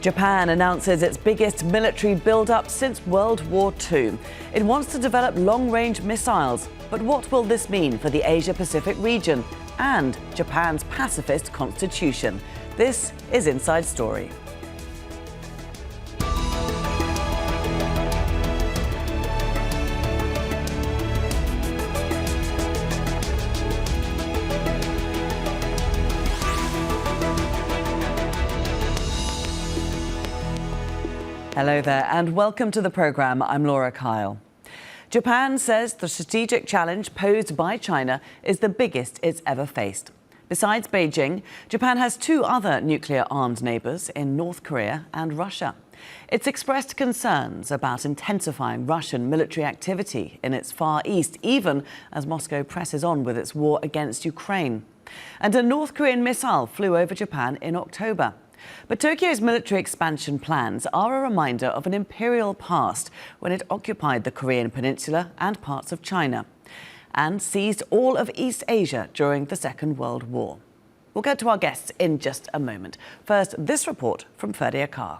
Japan announces its biggest military buildup since World War II. It wants to develop long-range missiles. But what will this mean for the Asia-Pacific region and Japan's pacifist constitution? This is Inside Story. Hello there and welcome to the programme. I'm Laura Kyle. Japan says the strategic challenge posed by China is the biggest it's ever faced. Besides Beijing, Japan has two other nuclear-armed neighbours in North Korea and Russia. It's expressed concerns about intensifying Russian military activity in its Far East, even as Moscow presses on with its war against Ukraine. And a North Korean missile flew over Japan in October. But Tokyo's military expansion plans are a reminder of an imperial past when it occupied the Korean peninsula and parts of China and seized all of East Asia during the Second World War. We'll get to our guests in just a moment. First, this report from Ferdy Akar.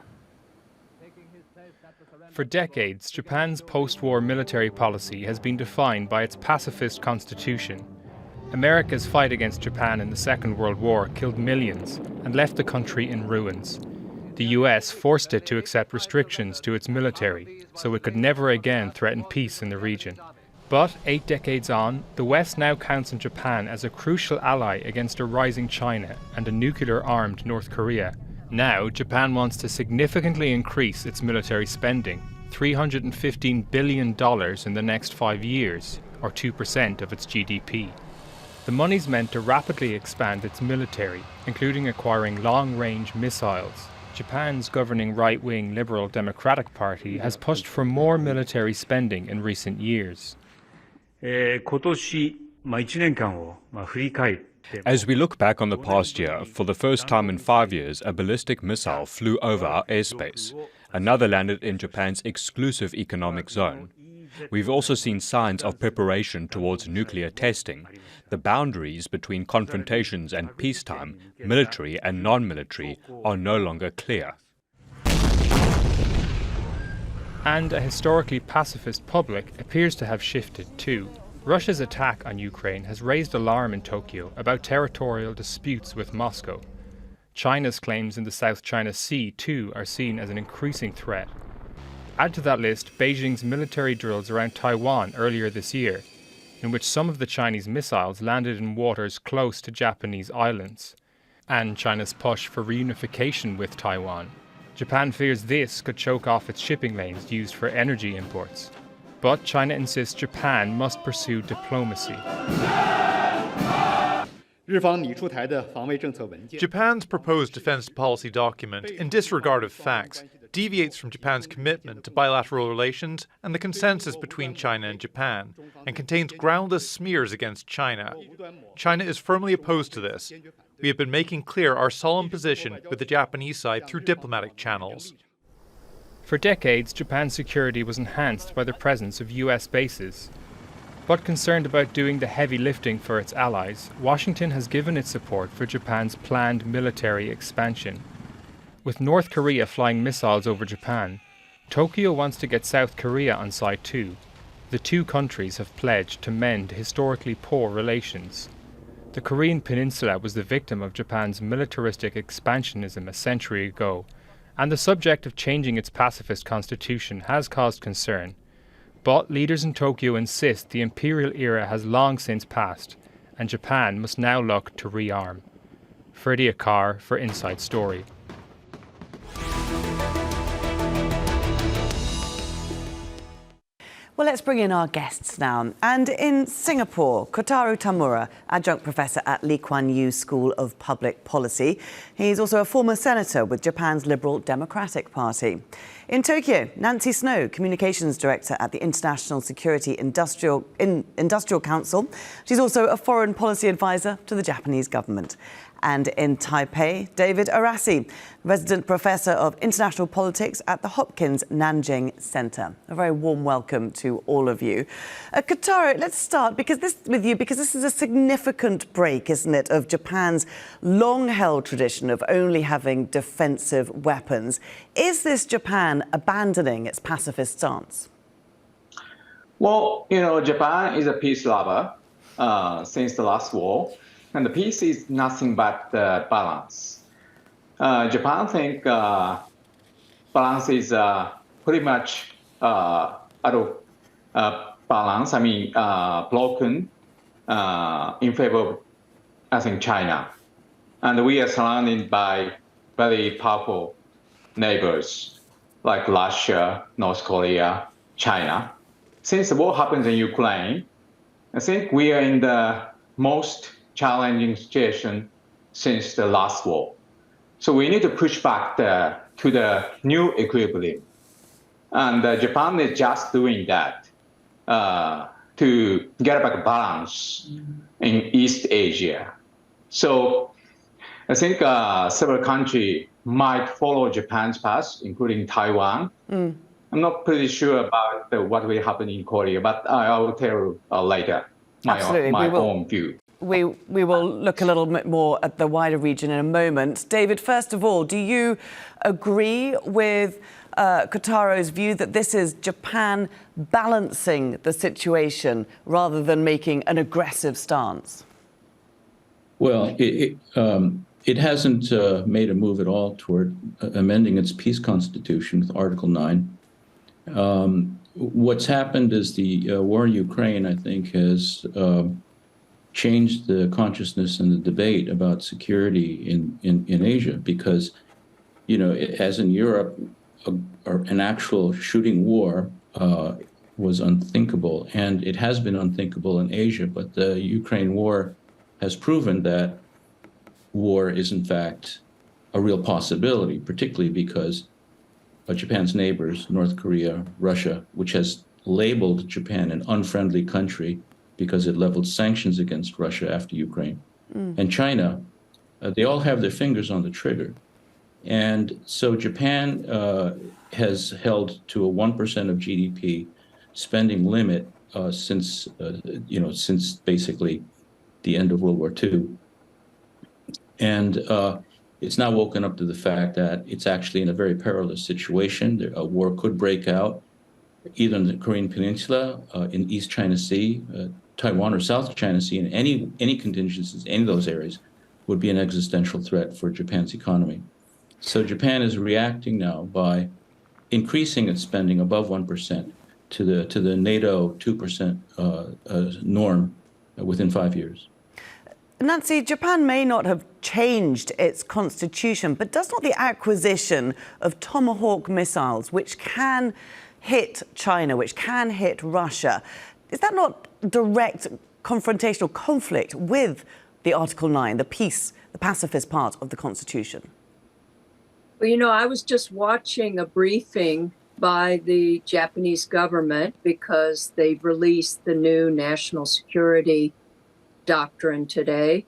For decades, Japan's post-war military policy has been defined by its pacifist constitution. America's fight against Japan in the Second World War killed millions and left the country in ruins. The US forced it to accept restrictions to its military, so it could never again threaten peace in the region. But 8 decades on, the West now counts on Japan as a crucial ally against a rising China and a nuclear-armed North Korea. Now, Japan wants to significantly increase its military spending, $315 billion in the next 5 years, or 2% of its GDP. The money's meant to rapidly expand its military, including acquiring long-range missiles. Japan's governing right-wing Liberal Democratic Party has pushed for more military spending in recent years. As we look back on the past year, for the first time in 5 years, a ballistic missile flew over our airspace. Another landed in Japan's exclusive economic zone. We've also seen signs of preparation towards nuclear testing. The boundaries between confrontations and peacetime, military and non-military, are no longer clear. And a historically pacifist public appears to have shifted too. Russia's attack on Ukraine has raised alarm in Tokyo about territorial disputes with Moscow. China's claims in the South China Sea too are seen as an increasing threat. Add to that list Beijing's military drills around Taiwan earlier this year, in which some of the Chinese missiles landed in waters close to Japanese islands, and China's push for reunification with Taiwan. Japan fears this could choke off its shipping lanes used for energy imports. But China insists Japan must pursue diplomacy. Japan's proposed defense policy document, in disregard of facts, deviates from Japan's commitment to bilateral relations and the consensus between China and Japan, and contains groundless smears against China. China is firmly opposed to this. We have been making clear our solemn position with the Japanese side through diplomatic channels. For decades, Japan's security was enhanced by the presence of US bases. But concerned about doing the heavy lifting for its allies, Washington has given its support for Japan's planned military expansion. With North Korea flying missiles over Japan, Tokyo wants to get South Korea on side too. The two countries have pledged to mend historically poor relations. The Korean peninsula was the victim of Japan's militaristic expansionism a century ago, and the subject of changing its pacifist constitution has caused concern. But leaders in Tokyo insist the imperial era has long since passed, and Japan must now look to rearm. Ferdy Akar for Inside Story. Well, let's bring in our guests now. And in Singapore, Kotaro Tamura, Adjunct Professor at Lee Kuan Yew School of Public Policy. He's also a former senator with Japan's Liberal Democratic Party. In Tokyo, Nancy Snow, Communications Director at the International Security Industrial Council. She's also a foreign policy advisor to the Japanese government. And in Taipei, David Arasi, resident professor of international politics at the Hopkins Nanjing Center. A very warm welcome to all of you. Kotaro, let's start because this is a significant break, isn't it, of Japan's long-held tradition of only having defensive weapons. Is this Japan abandoning its pacifist stance? Well, Japan is a peace lover since the last war, and the peace is nothing but balance. Japan think balance is pretty much out of balance. I mean, broken in favor of, I think, China, and we are surrounded by very powerful neighbors like Russia, North Korea, China. Since the war happens in Ukraine, I think we are in the most challenging situation since the last war. So we need to push back to the new equilibrium. And Japan is just doing that to get back balance in East Asia. So I think several countries might follow Japan's path, including Taiwan. I'm not pretty sure about what will happen in Korea, but I will tell you later my own view. We will look a little bit more at the wider region in a moment. David, first of all, do you agree with Kotaro's view that this is Japan balancing the situation rather than making an aggressive stance? Well, it hasn't made a move at all toward amending its peace constitution with Article 9. What's happened is the war in Ukraine, I think, has changed the consciousness and the debate about security in Asia, because, as in Europe, an actual shooting war was unthinkable, and it has been unthinkable in Asia. But the Ukraine war has proven that war is, in fact, a real possibility, particularly because Japan's neighbors, North Korea, Russia, which has labeled Japan an unfriendly country because it leveled sanctions against Russia after Ukraine, and China, they all have their fingers on the trigger. And so Japan has held to a 1% of GDP spending limit since basically the end of World War II. And it's now woken up to the fact that it's actually in a very perilous situation. A war could break out either in the Korean Peninsula, in East China Sea, Taiwan, or South China Sea, and any contingencies in any of those areas would be an existential threat for Japan's economy. So Japan is reacting now by increasing its spending above 1% to the NATO 2% norm within 5 years. Nancy, Japan may not have changed its constitution, but does not the acquisition of Tomahawk missiles, which can hit China, which can hit Russia, is that not direct confrontational conflict with the Article 9, the peace, the pacifist part of the Constitution? Well, I was just watching a briefing by the Japanese government because they've released the new national security doctrine today.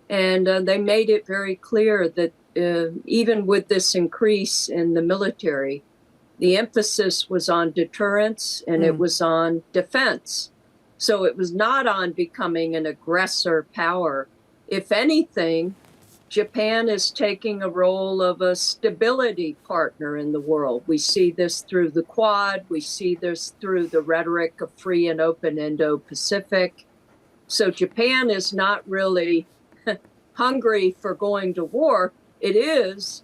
And they made it very clear that even with this increase in the military, the emphasis was on deterrence and it was on defense. So it was not on becoming an aggressor power. If anything, Japan is taking a role of a stability partner in the world. We see this through the Quad. We see this through the rhetoric of free and open Indo-Pacific. So Japan is not really hungry for going to war. It is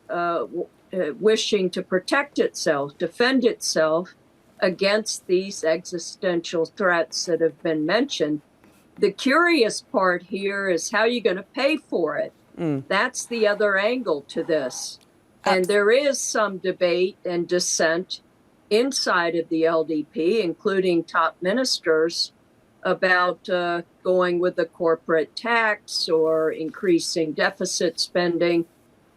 wishing to protect itself, defend itself against these existential threats that have been mentioned. The curious part here is how you're going to pay for it. That's the other angle to this. And there is some debate and dissent inside of the LDP, including top ministers, about going with a corporate tax or increasing deficit spending.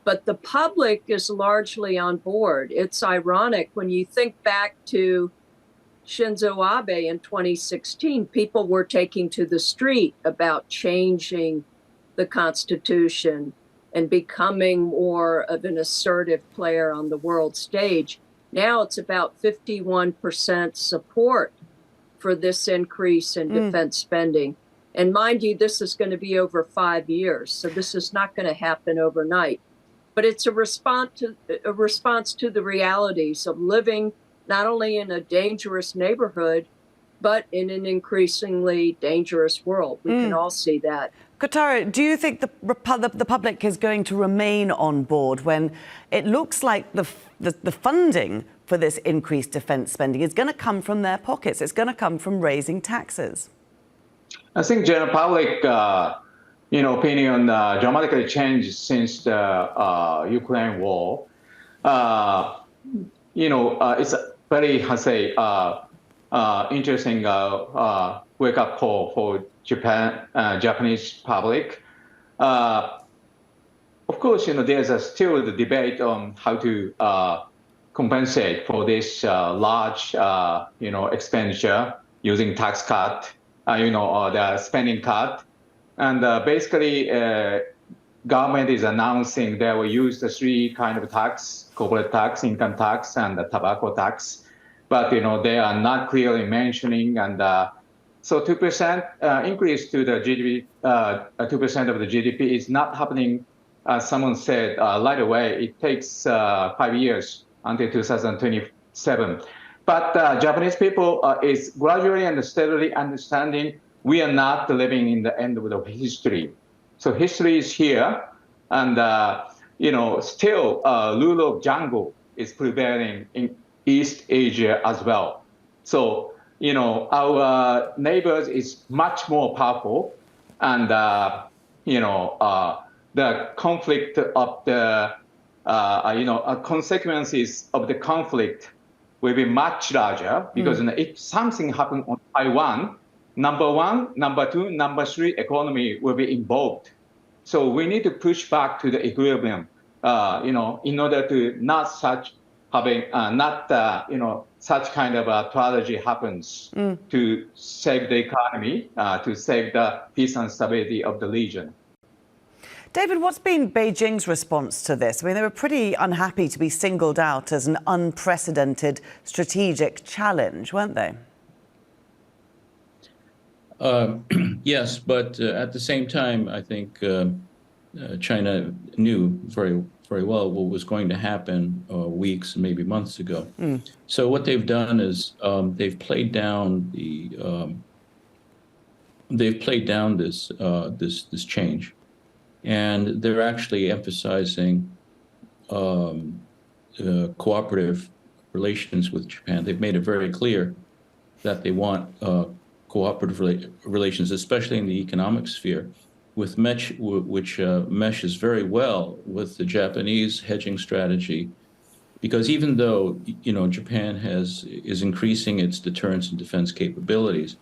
But the public is largely on board. It's ironic when you think back to Shinzo Abe in 2016, people were taking to the street about changing the Constitution and becoming more of an assertive player on the world stage. Now it's about 51% support for this increase in defense spending. And mind you, this is going to be over 5 years, so this is not going to happen overnight. But it's a response to the realities of living not only in a dangerous neighborhood, but in an increasingly dangerous world. We can all see that. Kotaro, do you think the public is going to remain on board when it looks like the funding for this increased defense spending is going to come from their pockets? It's going to come from raising taxes. I think general public, opinion dramatically changed since the Ukraine war. It's a very, interesting wake-up call for Japanese public. Of course, there's still the debate on how to compensate for this large, expenditure using tax cut, or the spending cut. And basically, government is announcing they will use the three kind of tax: corporate tax, income tax, and the tobacco tax. But they are not clearly mentioning, and so 2% increase to the GDP, 2% of the GDP is not happening. As someone said right away, it takes 5 years until 2027. But Japanese people is gradually and steadily understanding we are not living in the end of the history. So history is here, and still rule of jungle is prevailing in East Asia as well. So our neighbors is much more powerful, and the conflict of the consequences of the conflict will be much larger, because if something happens on Taiwan, number one, number two, number three economy will be involved. So we need to push back to the equilibrium, in order to not such kind of a tragedy happens to save the economy, to save the peace and stability of the region. David, what's been Beijing's response to this? I mean, they were pretty unhappy to be singled out as an unprecedented strategic challenge, weren't they? Yes, but at the same time, I think China knew very well what was going to happen weeks, maybe months ago. So what they've done is they've played down this change, and they're actually emphasizing cooperative relations with Japan. They've made it very clear that they want cooperative relations, especially in the economic sphere, which meshes very well with the Japanese hedging strategy, because even though Japan is increasing its deterrence and defense capabilities,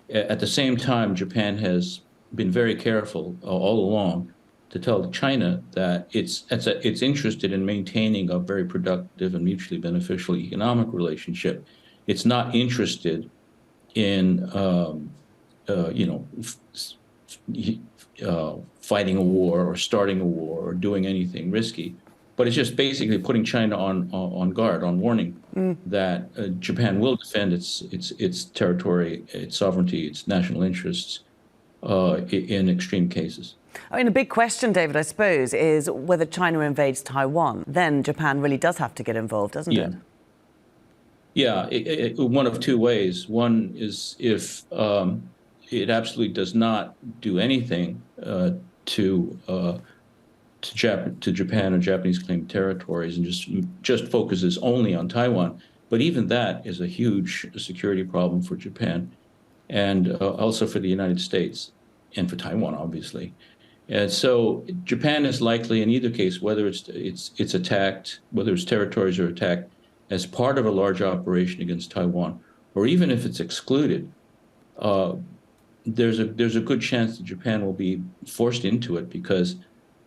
at the same time Japan has been very careful all along to tell China that it's interested in maintaining a very productive and mutually beneficial economic relationship. It's not interested in fighting a war or starting a war or doing anything risky, but it's just basically putting China on guard, on warning that Japan will defend its territory, its sovereignty, its national interests in extreme cases. I mean, a big question, David, I suppose, is whether China invades Taiwan. Then Japan really does have to get involved, doesn't it? Yeah, one of two ways. One is if it absolutely does not do anything to Japan or Japanese claimed territories and just focuses only on Taiwan. But even that is a huge security problem for Japan, and also for the United States and for Taiwan, obviously. And so Japan is likely, in either case, whether it's attacked, whether its territories are attacked as part of a large operation against Taiwan, or even if it's excluded, there's a good chance that Japan will be forced into it, because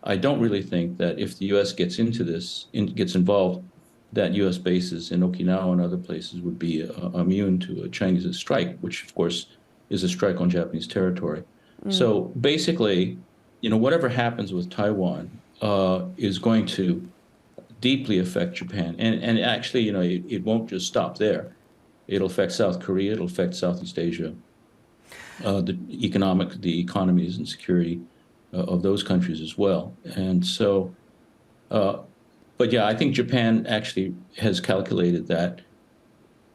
I don't really think that if the U.S. gets into this, gets involved, that U.S. bases in Okinawa and other places would be immune to a Chinese strike, which of course is a strike on Japanese territory. So basically, whatever happens with Taiwan, is going to deeply affect Japan. And actually, it won't just stop there. It'll affect South Korea. It'll affect Southeast Asia, the economies and security of those countries as well. And so, but yeah, I think Japan actually has calculated that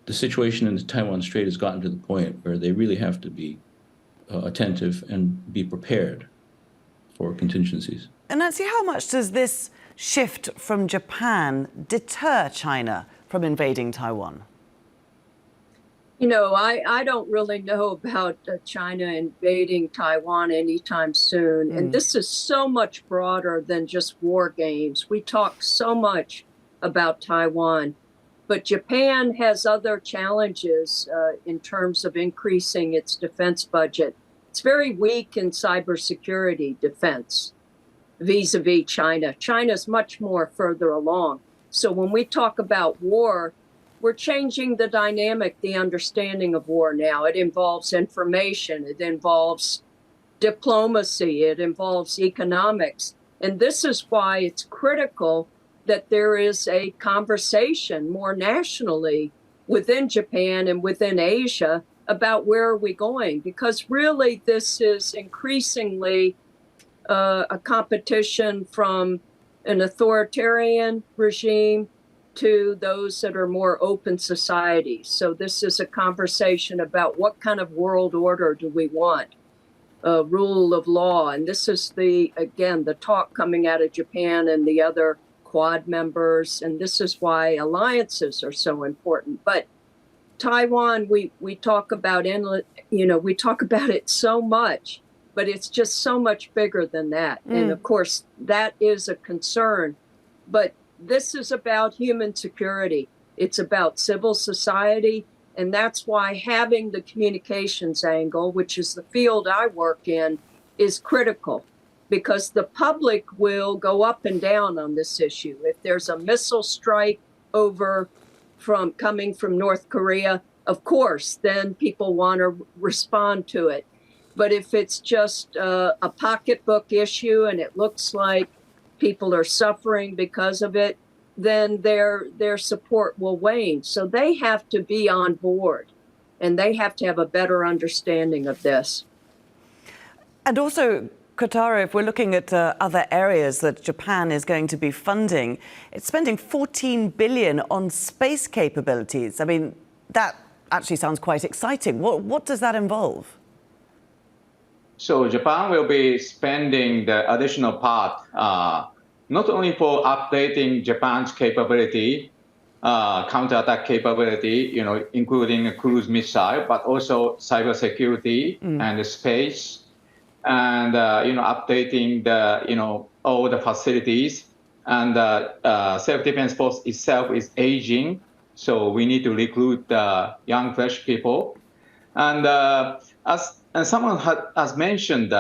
the situation in the Taiwan Strait has gotten to the point where they really have to be attentive and be prepared for contingencies. And Nancy, how much does this shift from Japan deter China from invading Taiwan? I don't really know about China invading Taiwan anytime soon. And this is so much broader than just war games. We talk so much about Taiwan, but Japan has other challenges in terms of increasing its defense budget. It's very weak in cybersecurity defense vis-a-vis China. China's much more further along. So when we talk about war, we're changing the dynamic, the understanding of war now. It involves information, it involves diplomacy, it involves economics. And this is why it's critical that there is a conversation more nationally within Japan and within Asia about where are we going, because really this is increasingly a competition from an authoritarian regime to those that are more open societies. So this is a conversation about what kind of world order do we want, rule of law. And this is the talk coming out of Japan and the other Quad members. And this is why alliances are so important. But Taiwan, we talk about we talk about it so much, but it's just so much bigger than that. And of course, that is a concern. But this is about human security. It's about civil society. And that's why having the communications angle, which is the field I work in, is critical, because the public will go up and down on this issue. If there's a missile strike coming from North Korea, of course, then people want to respond to it. But if it's just a pocketbook issue and it looks like people are suffering because of it, then their support will wane. So they have to be on board, and they have to have a better understanding of this. And also, Kotaro, if we're looking at other areas that Japan is going to be funding, it's spending $14 billion on space capabilities. I mean, that actually sounds quite exciting. What does that involve? So Japan will be spending the additional part, not only for updating Japan's capability, counterattack capability, including a cruise missile, but also cybersecurity and space, and updating the all the facilities. And self-defense force itself is aging, so we need to recruit young, fresh people. And as someone has mentioned,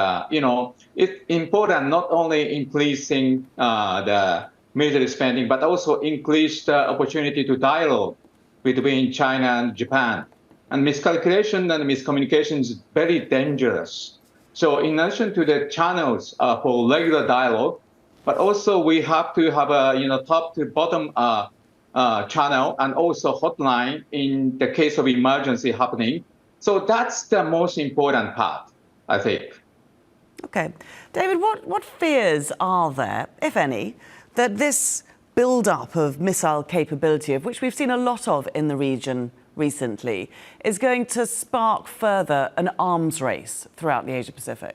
it's important not only increasing the military spending, but also increase the opportunity to dialogue between China and Japan. And miscalculation and miscommunication is very dangerous. So in addition to the channels for regular dialogue, but also we have to have a top to bottom channel and also hotline in the case of emergency happening. So that's the most important part, I think. Okay. David, what fears are there, if any, that this build-up of missile capability, of which we've seen a lot of in the region recently, is going to spark further an arms race throughout the Asia-Pacific?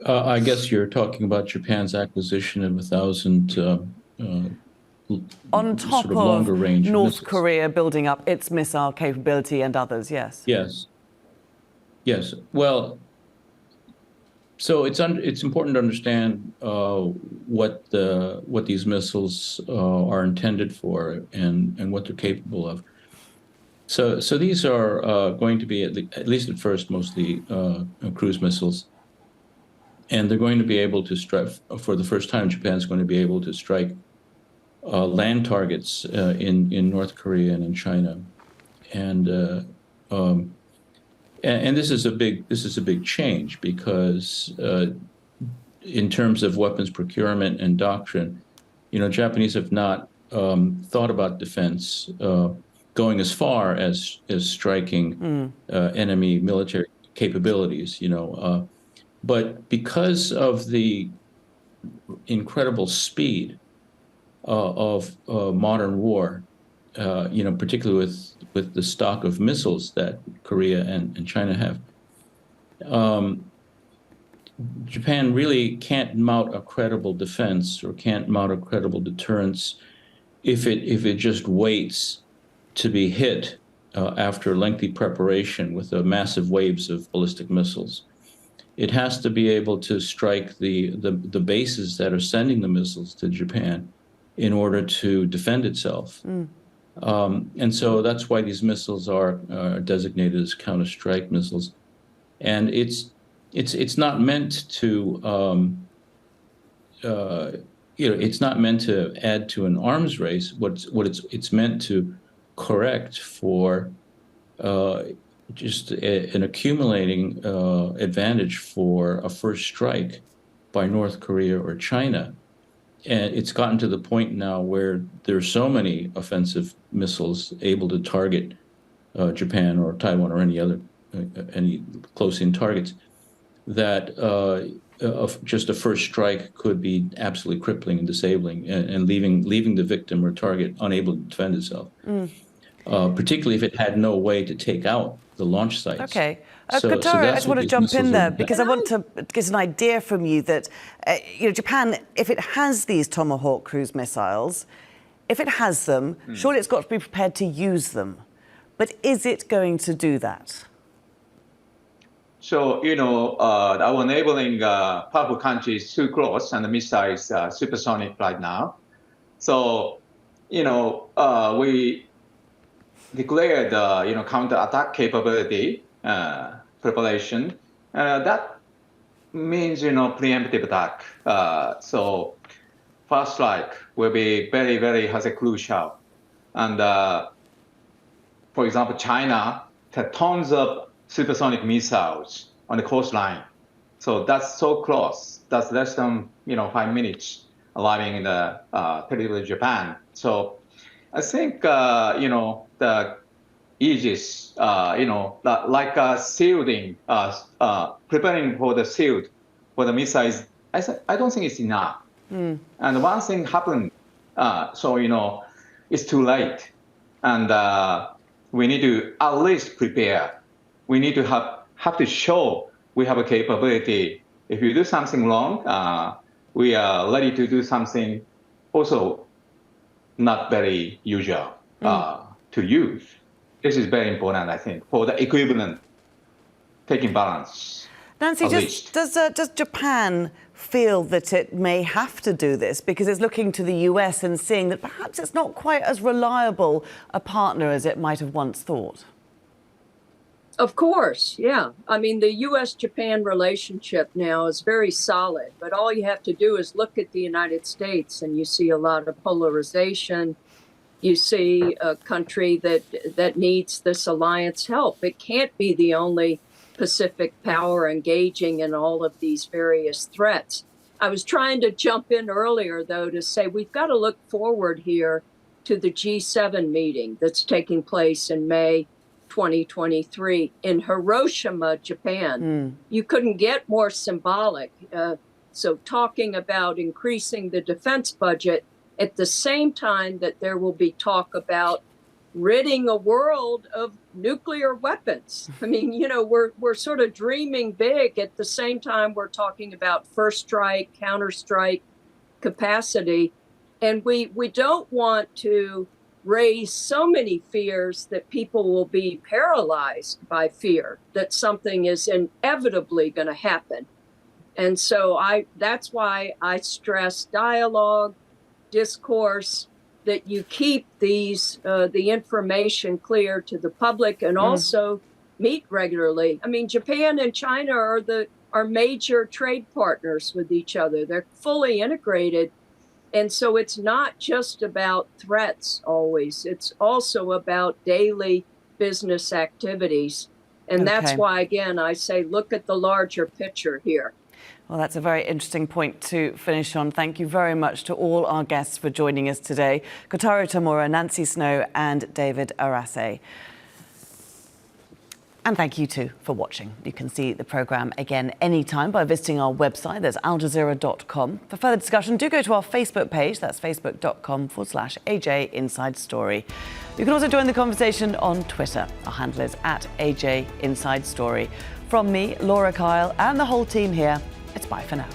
I guess you're talking about Japan's acquisition of 1,000 on top sort of longer range North missiles. Korea building up its missile capability and others, yes. Yes. Well, so it's important to understand what these missiles are intended for and what they're capable of. So these are going to be, at least at first, mostly cruise missiles. And they're going to be able to strike, for the first time, Japan's going to be able to strike land targets in North Korea and in China. And this is a big change, because in terms of weapons procurement and doctrine, Japanese have not thought about defense going as far as striking enemy military capabilities, but because of the incredible speed of modern war, particularly with the stock of missiles that Korea and China have, Japan really can't mount a credible defense or can't mount a credible deterrence if it just waits to be hit after lengthy preparation with the massive waves of ballistic missiles. It has to be able to strike the bases that are sending the missiles to Japan in order to defend itself. And so that's why these missiles are designated as counter-strike missiles. And it's not meant to it's not meant to add to an arms race. It's meant to correct for just an accumulating advantage for a first strike by North Korea or China. And it's gotten to the point now where there's so many offensive missiles able to target Japan or Taiwan or any close-in targets that just a first strike could be absolutely crippling and disabling and leaving the victim or target unable to defend itself, particularly if it had no way to take out the launch sites. Okay. Kotaro, I just want to jump in there because I want to get an idea from you that, Japan, if it has these Tomahawk cruise missiles, if it has them, surely it's got to be prepared to use them. But is it going to do that? So, our neighboring powerful country is too close and the missile is supersonic right now. So, we declared, counter-attack capability preparation. That means, preemptive attack. So first strike will be very, very crucial. And for example, China had tons of supersonic missiles on the coastline. So that's so close. That's less than 5 minutes arriving in the territory of Japan. So I think the Aegis, like shielding, preparing for the shield for the missiles, I don't think it's enough. And one thing happened, so it's too late, and we need to at least prepare. We need to have to show we have a capability. If you do something wrong, we are ready to do something also not very usual to use. This is very important, I think, for the equivalent taking balance. Nancy, does Japan feel that it may have to do this because it's looking to the US and seeing that perhaps it's not quite as reliable a partner as it might have once thought? Of course, yeah. I mean, the U.S.-Japan relationship now is very solid, but all you have to do is look at the United States and you see a lot of polarization. You see a country that needs this alliance help. It can't be the only Pacific power engaging in all of these various threats. I was trying to jump in earlier, though, to say we've got to look forward here to the G7 meeting that's taking place in May 2023 in Hiroshima, Japan. You couldn't get more symbolic. So talking about increasing the defense budget at the same time that there will be talk about ridding a world of nuclear weapons. I mean, we're sort of dreaming big at the same time we're talking about first strike, counter strike capacity. And we don't want to raise so many fears that people will be paralyzed by fear that something is inevitably going to happen. And so that's why I stress dialogue, discourse, that you keep these the information clear to the public and also meet regularly. I mean, Japan and China are major trade partners with each other. They're fully integrated. And so it's not just about threats always. It's also about daily business activities. And that's why, again, I say look at the larger picture here. Well, that's a very interesting point to finish on. Thank you very much to all our guests for joining us today. Kotaro Tamura, Nancy Snow and David Arase. And thank you too for watching. You can see the programme again anytime by visiting our website, that's aljazeera.com. For further discussion, do go to our Facebook page, that's facebook.com/AJ Inside Story. You can also join the conversation on Twitter. Our handle is @AJ Inside Story. From me, Laura Kyle, and the whole team here, it's bye for now.